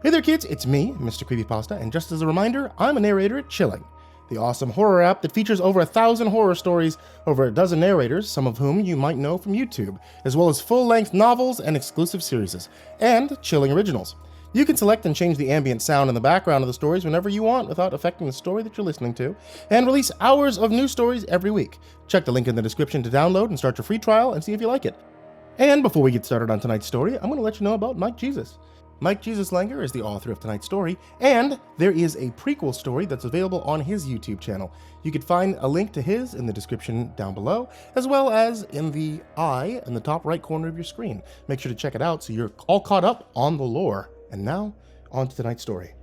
Hey there kids, it's me, MrCreepyPasta, and just as a reminder, I'm a narrator at Chilling, the awesome horror app that features over 1,000 horror stories, over a dozen narrators, some of whom you might know from YouTube, as well as full-length novels and exclusive series, and Chilling originals. You can select and change the ambient sound in the background of the stories whenever you want without affecting the story that you're listening to, and release hours of new stories every week. Check the link in the description to download and start your free trial and see if you like it. And before we get started on tonight's story, I'm going to let you know about Mike Jesus. Mike Jesus Langer is the author of tonight's story, and there is a prequel story that's available on his YouTube channel. You can find a link to his in the description down below, as well as in the eye in the top right corner of your screen. Make sure to check it out so you're all caught up on the lore. And now, on to tonight's story.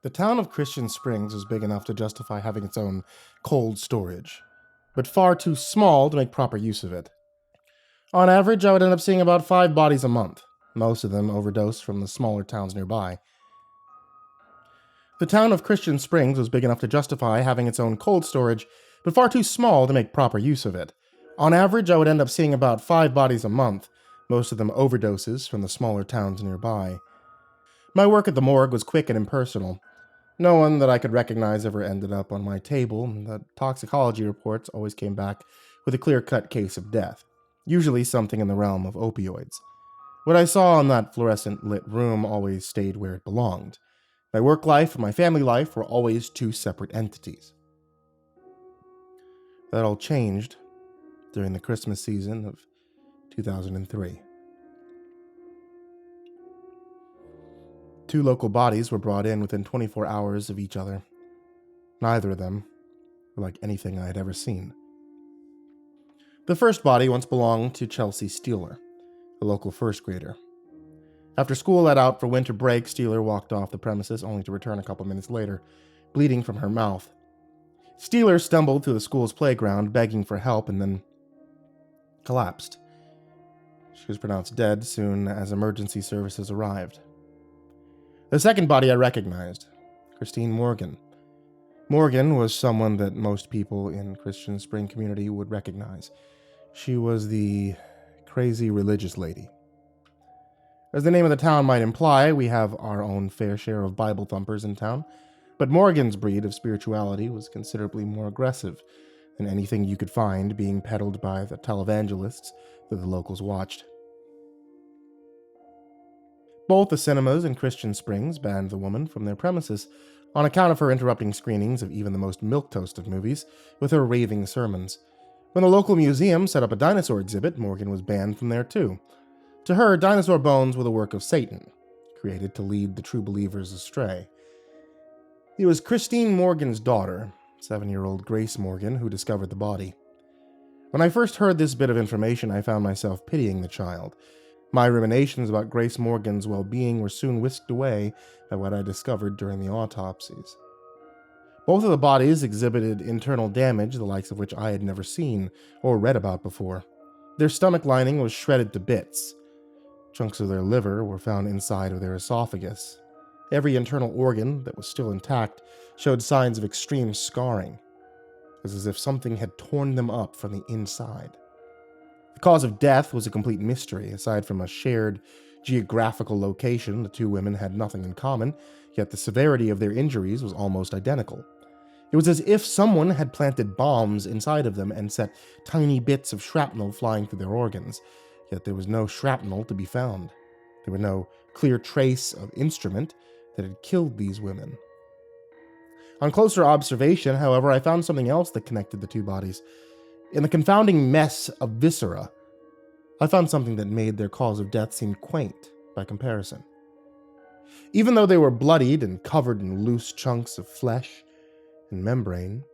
The town of Christian Springs was big enough to justify having its own cold storage, but far too small to make proper use of it. On average, I would end up seeing about 5 bodies a month, most of them overdosed from the smaller towns nearby. The town of Christian Springs was big enough to justify having its own cold storage, but far too small to make proper use of it. On average, I would end up seeing about 5 bodies a month, most of them overdoses from the smaller towns nearby. My work at the morgue was quick and impersonal. No one that I could recognize ever ended up on my table, and the toxicology reports always came back with a clear-cut case of death, usually something in the realm of opioids. What I saw in that fluorescent-lit room always stayed where it belonged. My work life and my family life were always 2 separate entities. That all changed during the Christmas season of 2003. 2 local bodies were brought in within 24 hours of each other. Neither of them were like anything I had ever seen. The first body once belonged to Chelsea Steeler, a local first grader. After school let out for winter break, Steeler walked off the premises only to return a couple minutes later, bleeding from her mouth. Steeler stumbled through the school's playground, begging for help, and then collapsed. She was pronounced dead soon as emergency services arrived. The second body I recognized, Christine Morgan. Morgan was someone that most people in Christian Spring community would recognize. She was the crazy religious lady. As the name of the town might imply, we have our own fair share of Bible thumpers in town, but Morgan's breed of spirituality was considerably more aggressive than anything you could find being peddled by the televangelists that the locals watched. Both the cinemas in Christian Springs banned the woman from their premises on account of her interrupting screenings of even the most milquetoast of movies with her raving sermons. When the local museum set up a dinosaur exhibit, Morgan was banned from there too. To her, dinosaur bones were the work of Satan, created to lead the true believers astray. It was Christine Morgan's daughter, 7-year-old Grace Morgan, who discovered the body. When I first heard this bit of information, I found myself pitying the child. My ruminations about Grace Morgan's well-being were soon whisked away by what I discovered during the autopsies. Both of the bodies exhibited internal damage, the likes of which I had never seen or read about before. Their stomach lining was shredded to bits. Chunks of their liver were found inside of their esophagus. Every internal organ that was still intact showed signs of extreme scarring. It was as if something had torn them up from the inside. The cause of death was a complete mystery. Aside from a shared geographical location, the 2 women had nothing in common, yet the severity of their injuries was almost identical. It was as if someone had planted bombs inside of them and set tiny bits of shrapnel flying through their organs, yet there was no shrapnel to be found. There was no clear trace of instrument that had killed these women. On closer observation, however, I found something else that connected the 2 bodies. In the confounding mess of viscera, I found something that made their cause of death seem quaint by comparison. Even though they were bloodied and covered in loose chunks of flesh and membrane,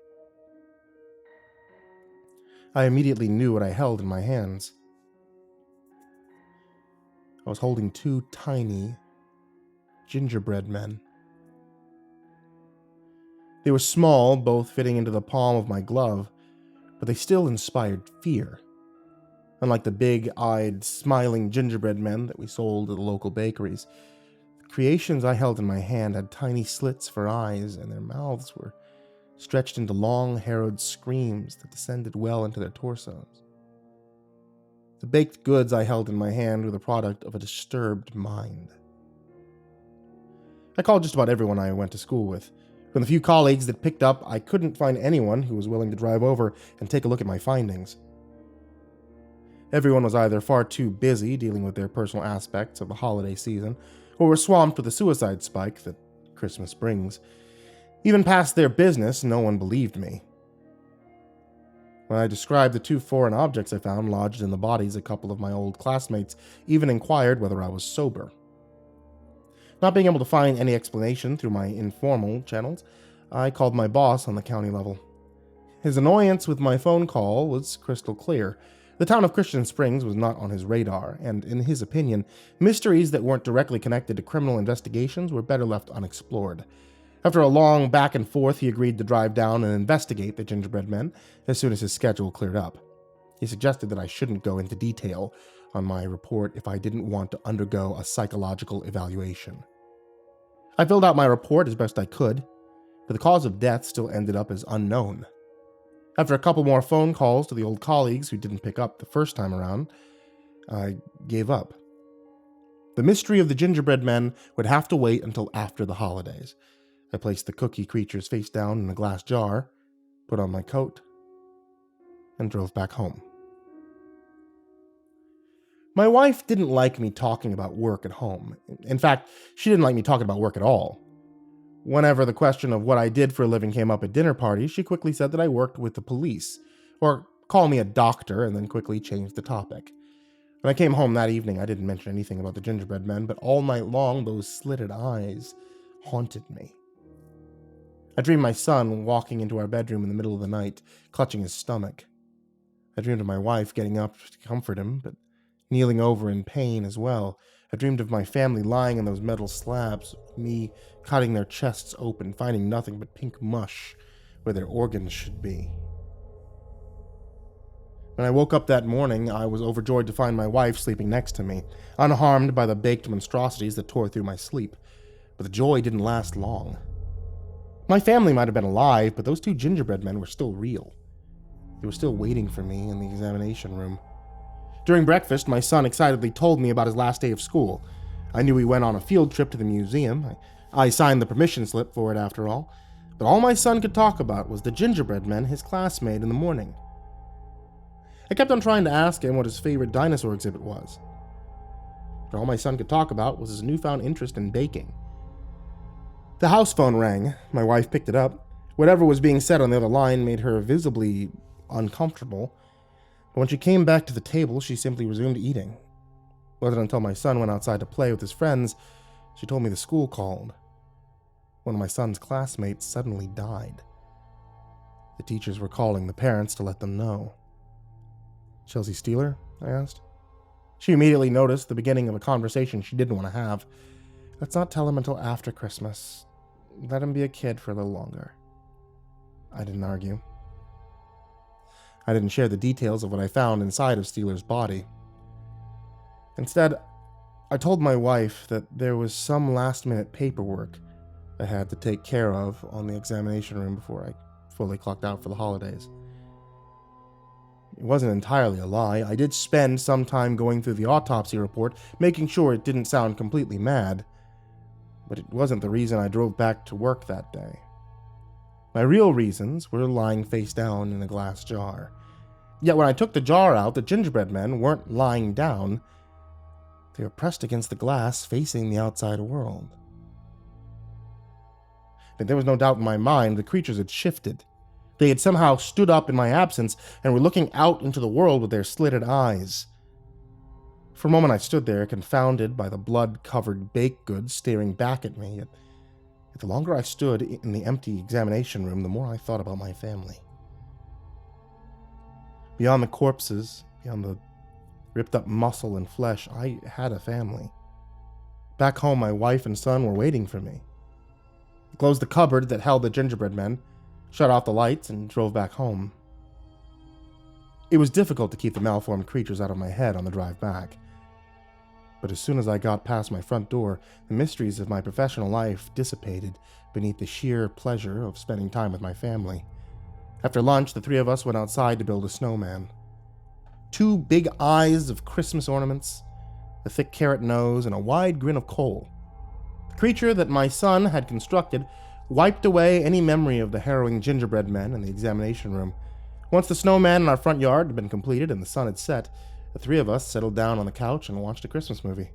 I immediately knew what I held in my hands. I was holding 2 tiny gingerbread men. They were small, both fitting into the palm of my glove, but they still inspired fear. Unlike the big-eyed, smiling gingerbread men that we sold at the local bakeries, the creations I held in my hand had tiny slits for eyes, and their mouths were stretched into long, harrowed screams that descended well into their torsos. The baked goods I held in my hand were the product of a disturbed mind. I called just about everyone I went to school with. From the few colleagues that picked up, I couldn't find anyone who was willing to drive over and take a look at my findings. Everyone was either far too busy dealing with their personal aspects of the holiday season, or were swamped with the suicide spike that Christmas brings. Even past their business, no one believed me. When I described the 2 foreign objects I found lodged in the bodies, a couple of my old classmates even inquired whether I was sober. Not being able to find any explanation through my informal channels, I called my boss on the county level. His annoyance with my phone call was crystal clear. The town of Christian Springs was not on his radar, and in his opinion, mysteries that weren't directly connected to criminal investigations were better left unexplored. After a long back and forth, he agreed to drive down and investigate the gingerbread men as soon as his schedule cleared up. He suggested that I shouldn't go into detail on my report if I didn't want to undergo a psychological evaluation. I filled out my report as best I could, but the cause of death still ended up as unknown. After a couple more phone calls to the old colleagues who didn't pick up the first time around, I gave up. The mystery of the gingerbread men would have to wait until after the holidays. I placed the cookie creatures face down in a glass jar, put on my coat, and drove back home. My wife didn't like me talking about work at home. In fact, she didn't like me talking about work at all. Whenever the question of what I did for a living came up at dinner parties, she quickly said that I worked with the police, or call me a doctor, and then quickly changed the topic. When I came home that evening, I didn't mention anything about the gingerbread men, but all night long, those slitted eyes haunted me. I dreamed my son walking into our bedroom in the middle of the night, clutching his stomach. I dreamed of my wife getting up to comfort him, but kneeling over in pain as well. I dreamed of my family lying on those metal slabs, me cutting their chests open, finding nothing but pink mush where their organs should be. When I woke up that morning, I was overjoyed to find my wife sleeping next to me, unharmed by the baked monstrosities that tore through my sleep. But the joy didn't last long. My family might have been alive, but those 2 gingerbread men were still real. They were still waiting for me in the examination room. During breakfast, my son excitedly told me about his last day of school. I knew he went on a field trip to the museum. I signed the permission slip for it after all. But all my son could talk about was the gingerbread men his class made in the morning. I kept on trying to ask him what his favorite dinosaur exhibit was. But all my son could talk about was his newfound interest in baking. The house phone rang. My wife picked it up. Whatever was being said on the other line made her visibly uncomfortable. But when she came back to the table, she simply resumed eating. It wasn't until my son went outside to play with his friends, she told me the school called. One of my son's classmates suddenly died. The teachers were calling the parents to let them know. Chelsea Steeler? I asked. She immediately noticed the beginning of a conversation she didn't want to have. Let's not tell him until after Christmas. Let him be a kid for a little longer. I didn't argue. I didn't share the details of what I found inside of Steeler's body. Instead, I told my wife that there was some last-minute paperwork I had to take care of on the examination room before I fully clocked out for the holidays. It wasn't entirely a lie. I did spend some time going through the autopsy report, making sure it didn't sound completely mad. But it wasn't the reason I drove back to work that day. My real reasons were lying face down in a glass jar. Yet when I took the jar out, the gingerbread men weren't lying down. They were pressed against the glass, facing the outside world. But there was no doubt in my mind the creatures had shifted. They had somehow stood up in my absence and were looking out into the world with their slitted eyes. For a moment I stood there, confounded by the blood-covered baked goods staring back at me. Yet the longer I stood in the empty examination room, the more I thought about my family. Beyond the corpses, beyond the ripped-up muscle and flesh, I had a family. Back home, my wife and son were waiting for me. I closed the cupboard that held the gingerbread men, shut off the lights, and drove back home. It was difficult to keep the malformed creatures out of my head on the drive back. But as soon as I got past my front door, the mysteries of my professional life dissipated beneath the sheer pleasure of spending time with my family. After lunch, the three of us went outside to build a snowman. 2 big eyes of Christmas ornaments, a thick carrot nose, and a wide grin of coal. The creature that my son had constructed wiped away any memory of the harrowing gingerbread men in the examination room. Once the snowman in our front yard had been completed and the sun had set, the three of us settled down on the couch and watched a Christmas movie.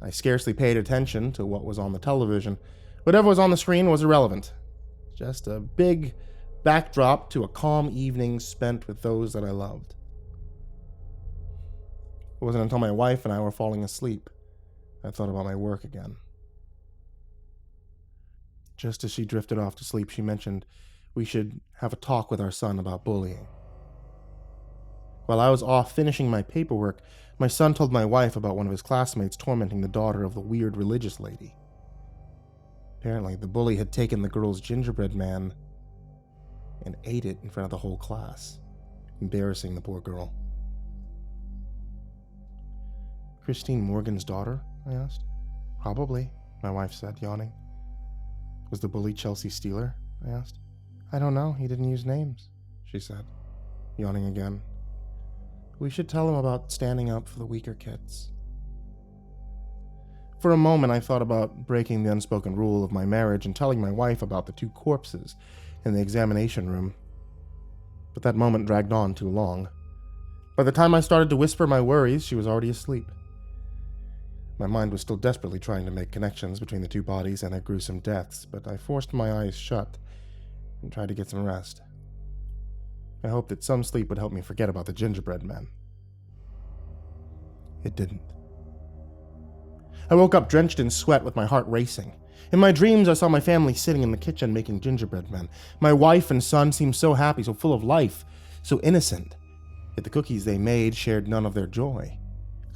I scarcely paid attention to what was on the television. Whatever was on the screen was irrelevant. Just a big backdrop to a calm evening spent with those that I loved. It wasn't until my wife and I were falling asleep I thought about my work again. Just as she drifted off to sleep, she mentioned we should have a talk with our son about bullying. While I was off finishing my paperwork, my son told my wife about one of his classmates tormenting the daughter of the weird religious lady. Apparently, the bully had taken the girl's gingerbread man and ate it in front of the whole class, embarrassing the poor girl. Christine Morgan's daughter? I asked. Probably, my wife said, yawning. Was the bully Chelsea Steeler? I asked. I don't know, he didn't use names, she said, yawning again. We should tell him about standing up for the weaker kids. For a moment I thought about breaking the unspoken rule of my marriage and telling my wife about the 2 corpses in the examination room. But that moment dragged on too long. By the time I started to whisper my worries, she was already asleep. My mind was still desperately trying to make connections between the 2 bodies and their gruesome deaths, but I forced my eyes shut and tried to get some rest. I hoped that some sleep would help me forget about the gingerbread men. It didn't. I woke up drenched in sweat with my heart racing. In my dreams, I saw my family sitting in the kitchen making gingerbread men. My wife and son seemed so happy, so full of life, so innocent. Yet the cookies they made shared none of their joy.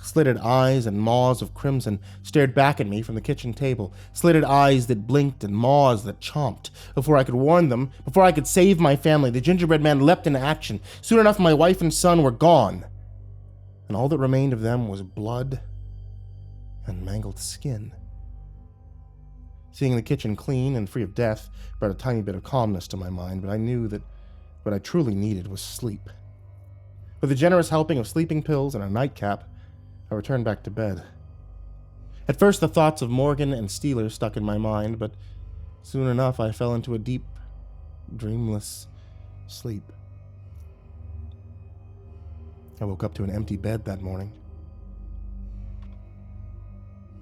Slitted eyes and maws of crimson stared back at me from the kitchen table. Slitted eyes that blinked and maws that chomped. Before I could warn them, before I could save my family, the gingerbread man leapt into action. Soon enough, my wife and son were gone. And all that remained of them was blood and mangled skin. Seeing the kitchen clean and free of death brought a tiny bit of calmness to my mind, but I knew that what I truly needed was sleep. With a generous helping of sleeping pills and a nightcap, I returned back to bed. At first, the thoughts of Morgan and Steeler stuck in my mind, but soon enough I fell into a deep, dreamless sleep. I woke up to an empty bed that morning.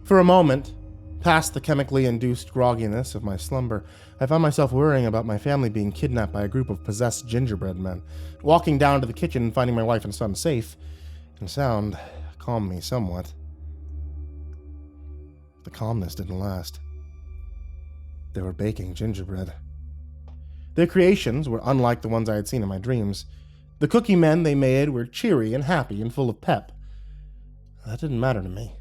For a moment, past the chemically induced grogginess of my slumber, I found myself worrying about my family being kidnapped by a group of possessed gingerbread men. Walking down to the kitchen and finding my wife and son safe and sound calmed me somewhat. The calmness didn't last. They were baking gingerbread. Their creations were unlike the ones I had seen in my dreams. The cookie men they made were cheery and happy and full of pep. That didn't matter to me.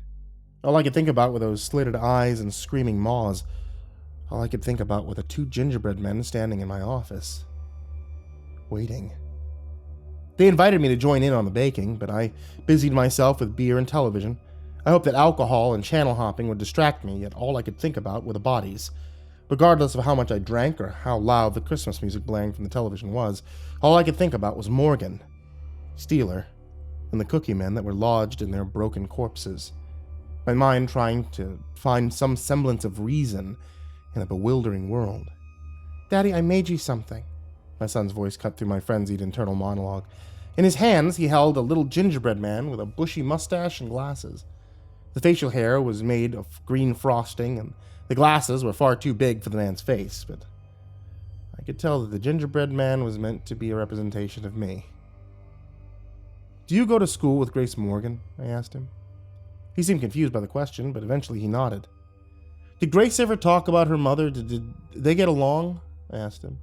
All I could think about were those slitted eyes and screaming maws. All I could think about were the 2 gingerbread men standing in my office, waiting. They invited me to join in on the baking, but I busied myself with beer and television. I hoped that alcohol and channel hopping would distract me, yet all I could think about were the bodies. Regardless of how much I drank or how loud the Christmas music blaring from the television was, all I could think about was Morgan, Steeler, and the cookie men that were lodged in their broken corpses. My mind trying to find some semblance of reason in a bewildering world. Daddy, I made you something. My son's voice cut through my frenzied internal monologue. In his hands, he held a little gingerbread man with a bushy mustache and glasses. The facial hair was made of green frosting, and the glasses were far too big for the man's face, but I could tell that the gingerbread man was meant to be a representation of me. Do you go to school with Grace Morgan? I asked him. He seemed confused by the question, but eventually he nodded. Did Grace ever talk about her mother? Did they get along? I asked him.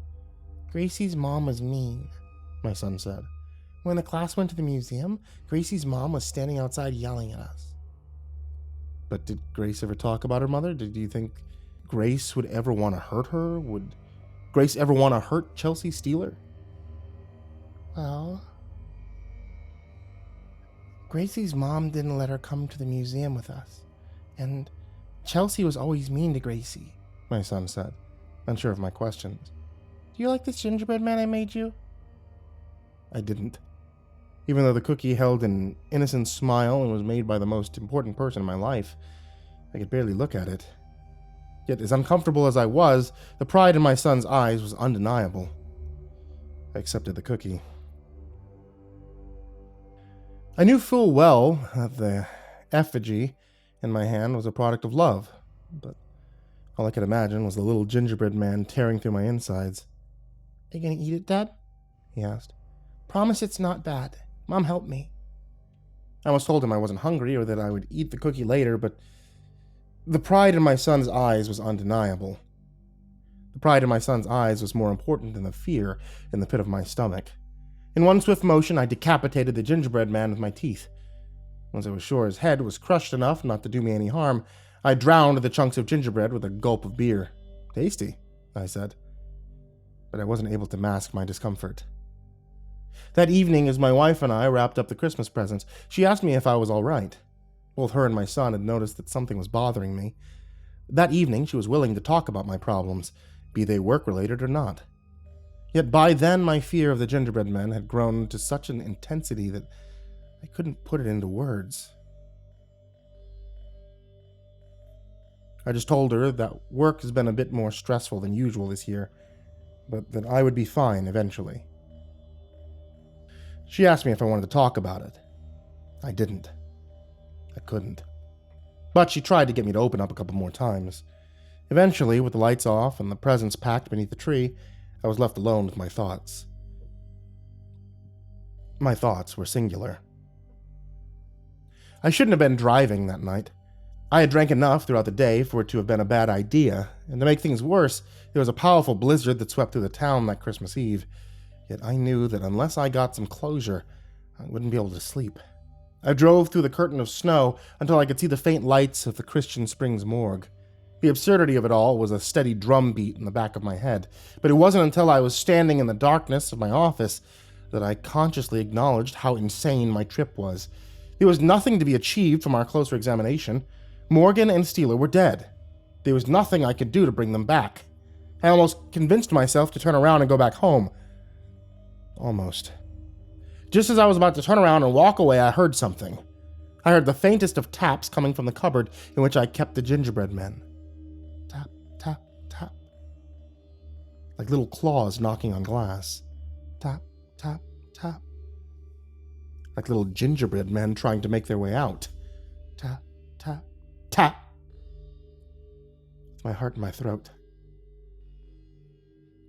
Gracie's mom was mean, my son said. When the class went to the museum, Gracie's mom was standing outside yelling at us. But did Grace ever talk about her mother? Did you think Grace would ever want to hurt her? Would Grace ever want to hurt Chelsea Steeler? Well, Gracie's mom didn't let her come to the museum with us, and Chelsea was always mean to Gracie, my son said. unsure of my questions. Do you like this gingerbread man I made you? I didn't. Even though the cookie held an innocent smile and was made by the most important person in my life, I could barely look at it. Yet, as uncomfortable as I was, the pride in my son's eyes was undeniable. I accepted the cookie. I knew full well that the effigy in my hand was a product of love, but all I could imagine was the little gingerbread man tearing through my insides. Are you gonna eat it, Dad? He asked. Promise it's not bad. Mom, help me. I almost told him I wasn't hungry or that I would eat the cookie later, but the pride in my son's eyes was undeniable. The pride in my son's eyes was more important than the fear in the pit of my stomach. In one swift motion, I decapitated the gingerbread man with my teeth. Once I was sure his head was crushed enough not to do me any harm, I drowned the chunks of gingerbread with a gulp of beer. Tasty, I said. But I wasn't able to mask my discomfort. That evening, as my wife and I wrapped up the Christmas presents, she asked me if I was all right. Both her and my son had noticed that something was bothering me. That evening, she was willing to talk about my problems, be they work-related or not. Yet by then, my fear of the gingerbread men had grown to such an intensity that I couldn't put it into words. I just told her that work has been a bit more stressful than usual this year, but that I would be fine eventually. She asked me if I wanted to talk about it. I didn't. I couldn't. But she tried to get me to open up a couple more times. Eventually, with the lights off and the presents packed beneath the tree, I was left alone with my thoughts. My thoughts were singular. I shouldn't have been driving that night. I had drank enough throughout the day for it to have been a bad idea, and to make things worse, there was a powerful blizzard that swept through the town that Christmas Eve. Yet I knew that unless I got some closure, I wouldn't be able to sleep. I drove through the curtain of snow until I could see the faint lights of the Christian Springs morgue. The absurdity of it all was a steady drumbeat in the back of my head, but it wasn't until I was standing in the darkness of my office that I consciously acknowledged how insane my trip was. There was nothing to be achieved from our closer examination. Morgan and Steeler were dead. There was nothing I could do to bring them back. I almost convinced myself to turn around and go back home. Almost. Just as I was about to turn around and walk away, I heard something. I heard the faintest of taps coming from the cupboard in which I kept the gingerbread men. Tap, tap, tap. Like little claws knocking on glass. Tap, tap, tap. Like little gingerbread men trying to make their way out. Tap, tap, tap. With my heart in my throat,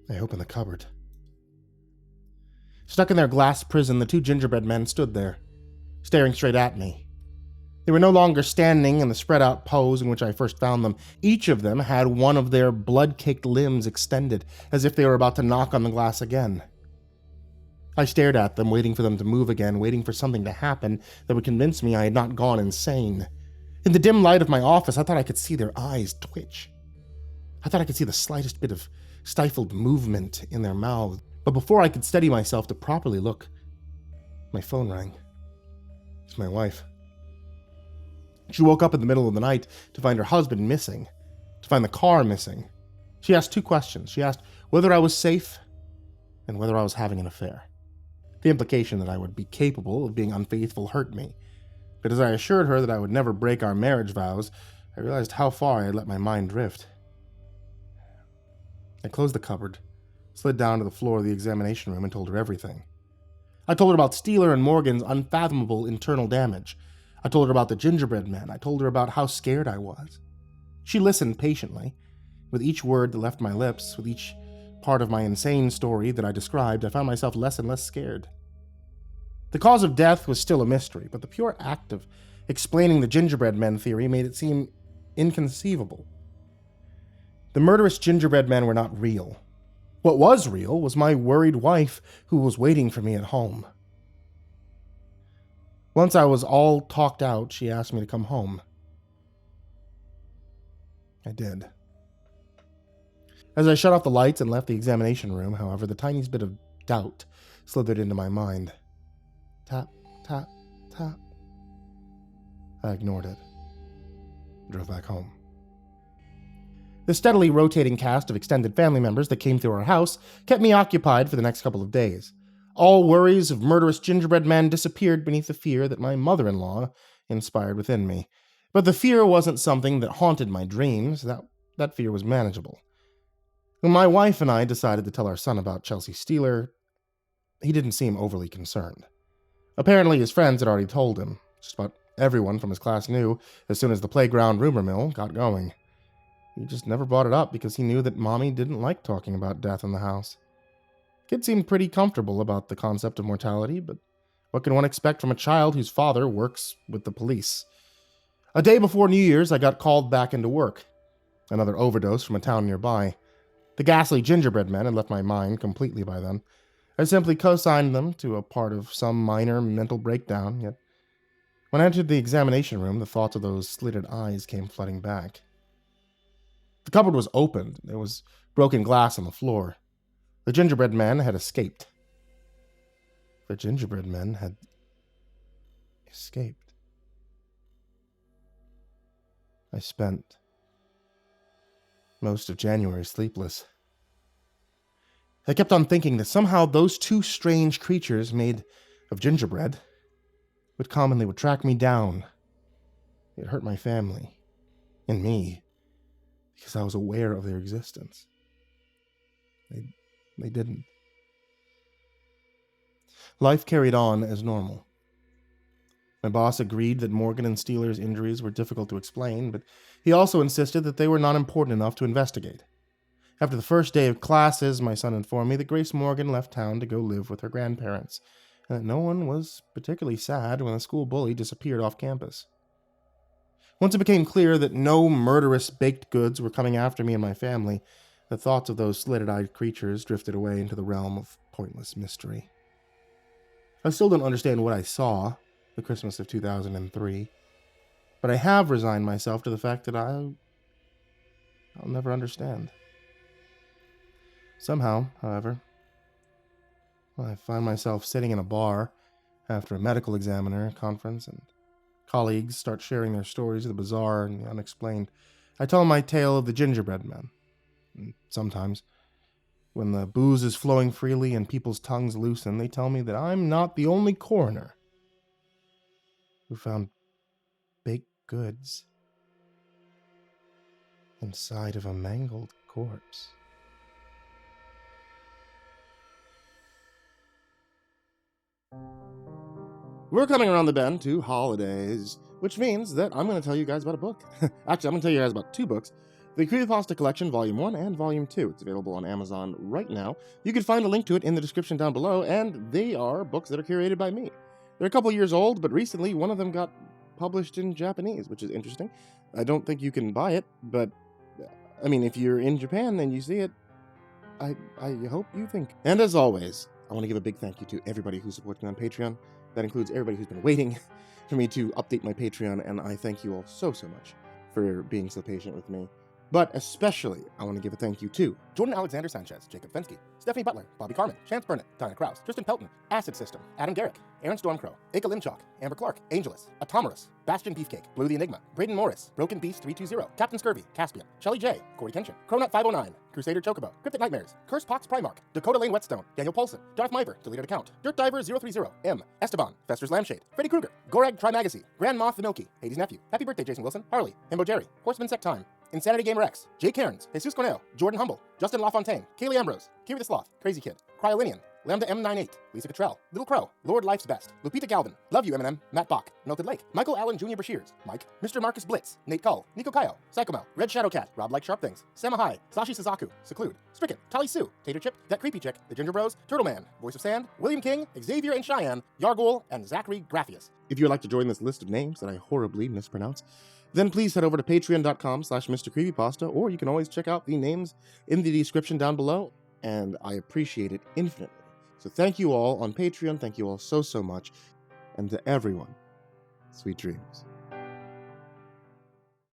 I opened the cupboard. Stuck in their glass prison, the two gingerbread men stood there, staring straight at me. They were no longer standing in the spread-out pose in which I first found them. Each of them had one of their blood-caked limbs extended, as if they were about to knock on the glass again. I stared at them, waiting for them to move again, waiting for something to happen that would convince me I had not gone insane. In the dim light of my office, I thought I could see their eyes twitch. I thought I could see the slightest bit of stifled movement in their mouths. But before I could steady myself to properly look, my phone rang. It's my wife. She woke up in the middle of the night to find her husband missing, to find the car missing. She asked two questions. She asked whether I was safe and whether I was having an affair. The implication that I would be capable of being unfaithful hurt me. But as I assured her that I would never break our marriage vows, I realized how far I had let my mind drift. I closed the cupboard, slid down to the floor of the examination room, and told her everything. I told her about Steeler and Morgan's unfathomable internal damage. I told her about the gingerbread men. I told her about how scared I was. She listened patiently. With each word that left my lips, with each part of my insane story that I described, I found myself less and less scared. The cause of death was still a mystery, but the pure act of explaining the gingerbread men theory made it seem inconceivable. The murderous gingerbread men were not real. What was real was my worried wife who was waiting for me at home. Once I was all talked out, she asked me to come home. I did. As I shut off the lights and left the examination room, however, the tiniest bit of doubt slithered into my mind. Tap, tap, tap. I ignored it. Drove back home. The steadily rotating cast of extended family members that came through our house kept me occupied for the next couple of days. All worries of murderous gingerbread men disappeared beneath the fear that my mother-in-law inspired within me. But the fear wasn't something that haunted my dreams. That fear was manageable. When my wife and I decided to tell our son about Chelsea Steeler, he didn't seem overly concerned. Apparently his friends had already told him. Just about everyone from his class knew as soon as the playground rumor mill got going. He just never brought it up because he knew that Mommy didn't like talking about death in the house. Kid seemed pretty comfortable about the concept of mortality, but what can one expect from a child whose father works with the police? A day before New Year's, I got called back into work. Another overdose from a town nearby. The ghastly gingerbread men had left my mind completely by then. I simply co-signed them to a part of some minor mental breakdown, yet when I entered the examination room, the thoughts of those slitted eyes came flooding back. The cupboard was opened. There was broken glass on the floor. The gingerbread man had escaped. The gingerbread men had escaped. I spent most of January sleepless. I kept on thinking that somehow those two strange creatures made of gingerbread would track me down. It hurt my family and me because I was aware of their existence. They didn't. Life carried on as normal. My boss agreed that Morgan and Steeler's injuries were difficult to explain, but he also insisted that they were not important enough to investigate. After the first day of classes, my son informed me that Grace Morgan left town to go live with her grandparents, and that no one was particularly sad when a school bully disappeared off campus. Once it became clear that no murderous baked goods were coming after me and my family, the thoughts of those slitted-eyed creatures drifted away into the realm of pointless mystery. I still don't understand what I saw the Christmas of 2003, but I have resigned myself to the fact that I'll never understand. Somehow, however, I find myself sitting in a bar after a medical examiner conference, and colleagues start sharing their stories of the bizarre and the unexplained. I tell my tale of the gingerbread men. And sometimes, when the booze is flowing freely and people's tongues loosen, they tell me that I'm not the only coroner who found baked goods inside of a mangled corpse. We're coming around the bend to holidays, which means that I'm going to tell you guys about a book. Actually, I'm going to tell you guys about two books. The Creepypasta Collection, Volume 1 and Volume 2. It's available on Amazon right now. You can find a link to it in the description down below, and they are books that are curated by me. They're a couple years old, but recently one of them got published in Japanese, which is interesting. I don't think you can buy it, but, I mean, if you're in Japan and you see it, I hope you think. And as always, I want to give a big thank you to everybody who supports me on Patreon. That includes everybody who's been waiting for me to update my Patreon, and I thank you all so much for being so patient with me. But especially, I want to give a thank you to Jordan Alexander Sanchez, Jakob Fenske, Stephanie Butler, Bobby Karman, Chance Burnett, Kraus, Tristain Pelton, AcidSystem, Adam Gerecke, Aeryn Stormcrow, Aika Limchoc, Amber Clark, Angelus, Atomaurus, Bastion Beefcake, Blue the Enigma, Brayden Morris, Broken Beast 320, Captain Scurvy, Caspian, Shelly J, Corey Kenshin, Cronut 509, Crusader Chocobo, Cryptic Nightmares, Curse Pox Primarch, Dakota Lane Whetstone, Daniel Polson, Darth Miver, Deleted Account, Dirt Diver 030, M, Esteban, Fester's Lampshade, Freddy Krueger, Gorag Trimagacy, Grand Moth the Milky, Hades Nephew, Happy Birthday Jason Wilson, Harley, Himbo Jerry, Horseman Sect Time, Insanity Gamer X, Jay Cairns, Jesus Cornell, Jordan Humble, Justin LaFontaine, Kaylee Ambrose, Kiri the Sloth, Crazy Kid, Cryolinian, Lambda M98, Lisa Cottrell, Little Crow, Lord Life's Best, Lupita Galvin, Love You Eminem, Matt Bach, Melted Lake, Michael Allen Jr. Brashears, Mike, Mr. Marcus Blitz, Nate Cull, Nico Kayo, Psychomel, Red Shadow Cat, Rob Like Sharp Things, Samahai, Sashi Suzaku, Seclude, Stricken, Tali Sue, Tater Chip, That Creepy Chick, The Ginger Bros, Turtle Man, Voice of Sand, William King, Xavier and Cheyenne, Yargul, and Zachary Graphius. If you would like to join this list of names that I horribly mispronounce, then please head over to patreon.com/MrCreepyPasta, or you can always check out the names in the description down below, and I appreciate it infinitely. So thank you all on Patreon, thank you all so much, and to everyone, sweet dreams.